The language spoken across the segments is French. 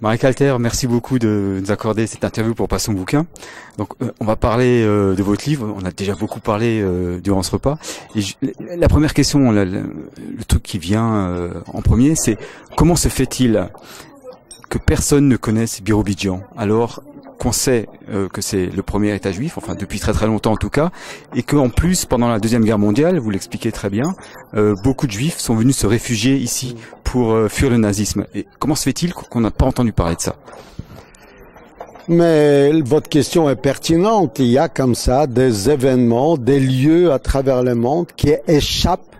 Marie Calter, merci beaucoup de nous accorder cette interview pour Passons bouquin. Donc, on va parler de votre livre. On a déjà beaucoup parlé durant ce repas. Et la première question, le truc qui vient en premier, c'est comment se fait-il que personne ne connaisse Birobidzjan alors qu'on sait que c'est le premier État juif, enfin depuis très très longtemps en tout cas, et qu'en plus pendant la Deuxième Guerre mondiale, vous l'expliquez très bien, beaucoup de Juifs sont venus se réfugier ici pour fuir le nazisme. Et comment se fait-il qu'on n'a pas entendu parler de ça? Mais votre question est pertinente. Il y a comme ça des événements, des lieux à travers le monde qui échappent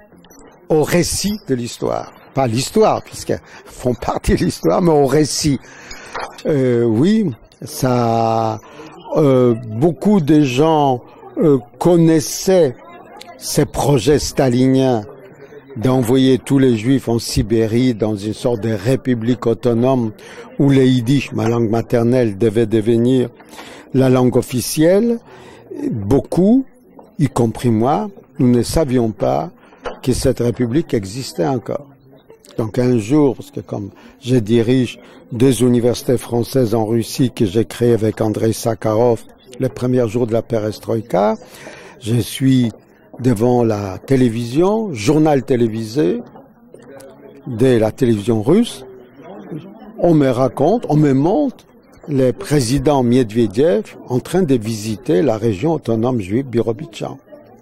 au récit de l'histoire. Pas l'histoire, puisqu'elles font partie de l'histoire, mais au récit. Oui, ça, beaucoup de gens connaissaient ces projets staliniens d'envoyer tous les Juifs en Sibérie dans une sorte de république autonome où le yiddish, ma langue maternelle, devait devenir la langue officielle. Beaucoup, y compris moi, nous ne savions pas que cette république existait encore. Donc un jour, parce que comme je dirige des universités françaises en Russie que j'ai créées avec Andrei Sakharov, les premiers jours de la perestroïka, je suis devant la télévision, journal télévisé de la télévision russe. On me raconte, on me montre le président Medvedev en train de visiter la région autonome juive Birobidzjan.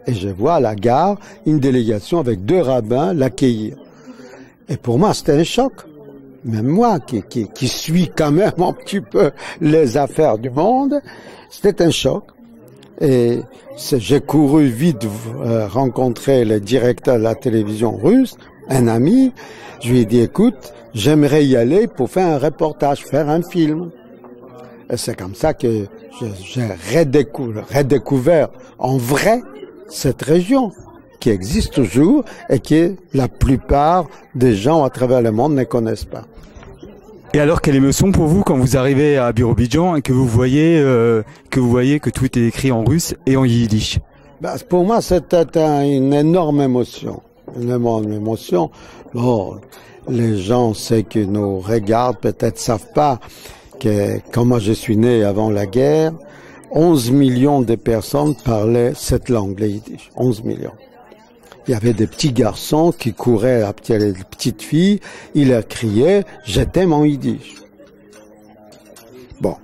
Et je vois à la gare une délégation avec 2 rabbins l'accueillir. Et pour moi, c'était un choc. Même moi, qui suis quand même un petit peu les affaires du monde, c'était un choc. Et j'ai couru vite rencontrer le directeur de la télévision russe, un ami. Je lui ai dit, écoute, j'aimerais y aller pour faire un reportage, faire un film. Et c'est comme ça que j'ai redécouvert en vrai cette région qui existe toujours et que la plupart des gens à travers le monde ne connaissent pas. Et alors, quelle émotion pour vous quand vous arrivez à Birobidzjan et que vous voyez que tout est écrit en russe et en yiddish? Pour moi, c'était une énorme émotion. Une énorme émotion. Bon, les gens, c'est que nous regardent, peut-être savent pas que quand moi je suis né avant la guerre, 11 millions de personnes parlaient cette langue, le yiddish. 11 millions. Il y avait des petits garçons qui couraient après les petites filles, ils leur criaient « Je t'aime en yiddish ». Bon,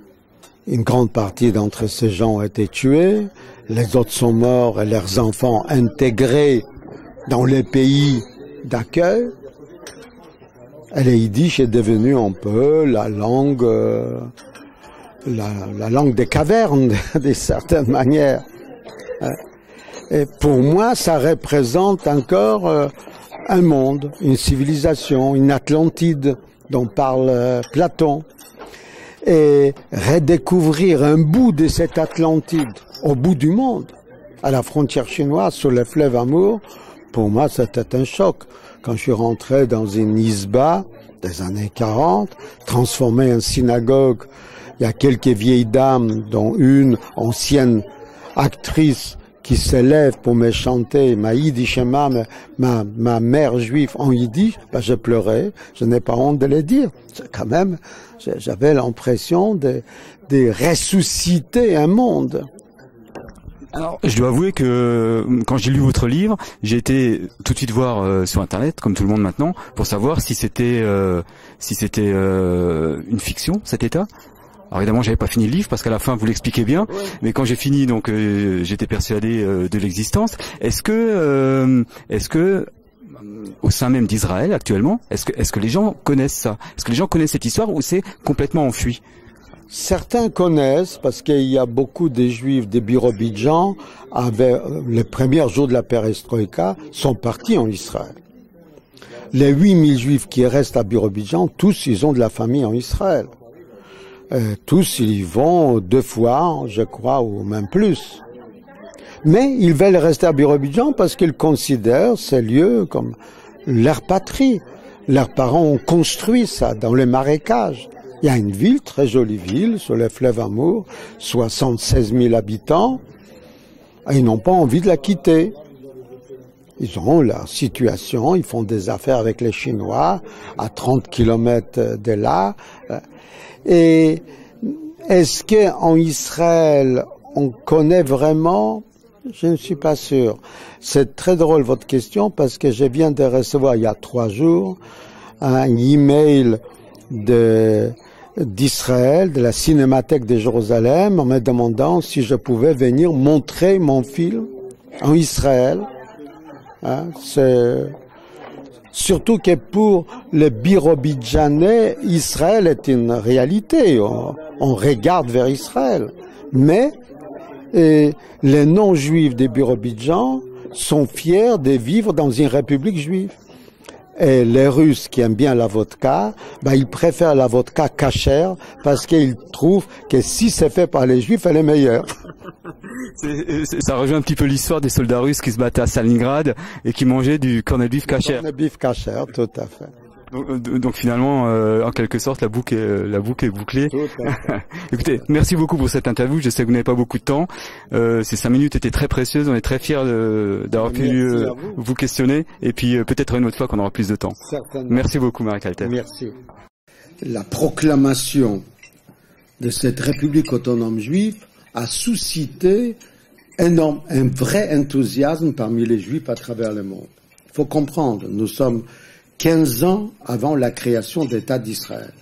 une grande partie d'entre ces gens ont été tués, les autres sont morts et leurs enfants intégrés dans les pays d'accueil. Et le yiddish est devenu un peu la langue des cavernes, d'une certaine manière. Et pour moi, ça représente encore un monde, une civilisation, une Atlantide dont parle Platon. Et redécouvrir un bout de cette Atlantide au bout du monde, à la frontière chinoise, sur le fleuve Amour, pour moi, c'était un choc. Quand je suis rentré dans une isba des années 40, transformée en synagogue, il y a quelques vieilles dames, dont une ancienne actrice qui s'élève pour me chanter ma yiddishema, ma mère juive en yiddish, je pleurais, je n'ai pas honte de le dire. Quand même, j'avais l'impression de ressusciter un monde. Alors, je dois avouer que quand j'ai lu votre livre, j'ai été tout de suite voir sur Internet, comme tout le monde maintenant, pour savoir si c'était une fiction, cet État. Alors évidemment, j'avais pas fini le livre parce qu'à la fin vous l'expliquez bien, mais quand j'ai fini, donc j'étais persuadé de l'existence. Est-ce que au sein même d'Israël actuellement, est-ce que les gens connaissent ça? Est-ce que les gens connaissent cette histoire ou c'est complètement enfui? Certains connaissent parce qu'il y a beaucoup de Juifs de Birobidzjan, avec les premiers jours de la perestroïka, sont partis en Israël. Les 8000 Juifs qui restent à Birobidzjan, tous ils ont de la famille en Israël. Tous ils y vont 2 fois, je crois, ou même plus. Mais ils veulent rester à Birobidzjan parce qu'ils considèrent ces lieux comme leur patrie. Leurs parents ont construit ça dans les marécages. Il y a une ville, très jolie ville, sur le fleuve Amour, 76 000 habitants, et ils n'ont pas envie de la quitter. Ils ont leur situation, ils font des affaires avec les Chinois, à 30 km de là, Et est-ce qu'en Israël, on connaît vraiment? Je ne suis pas sûr. C'est très drôle votre question parce que je viens de recevoir il y a 3 jours un email d'Israël, de la Cinémathèque de Jérusalem, en me demandant si je pouvais venir montrer mon film en Israël. Surtout que pour les Birobidjanais, Israël est une réalité. On regarde vers Israël. Mais les non-juifs des Birobidjan sont fiers de vivre dans une république juive. Et les Russes qui aiment bien la vodka, ils préfèrent la vodka cachère parce qu'ils trouvent que si c'est fait par les Juifs, elle est meilleure. Ça rejoint un petit peu l'histoire des soldats russes qui se battaient à Stalingrad et qui mangeaient du corned beef cachère. Corned beef cachère, tout à fait. Donc finalement, en quelque sorte, la boucle est bouclée. Écoutez, merci beaucoup pour cette interview. Je sais que vous n'avez pas beaucoup de temps. Ces 5 minutes étaient très précieuses. On est très fiers d'avoir pu vous questionner. Et puis peut-être une autre fois qu'on aura plus de temps. Certainement. Merci beaucoup, Marek Alter. Merci. La proclamation de cette République autonome juive a suscité un vrai enthousiasme parmi les Juifs à travers le monde. Il faut comprendre, nous sommes 15 ans avant la création d'État d'Israël.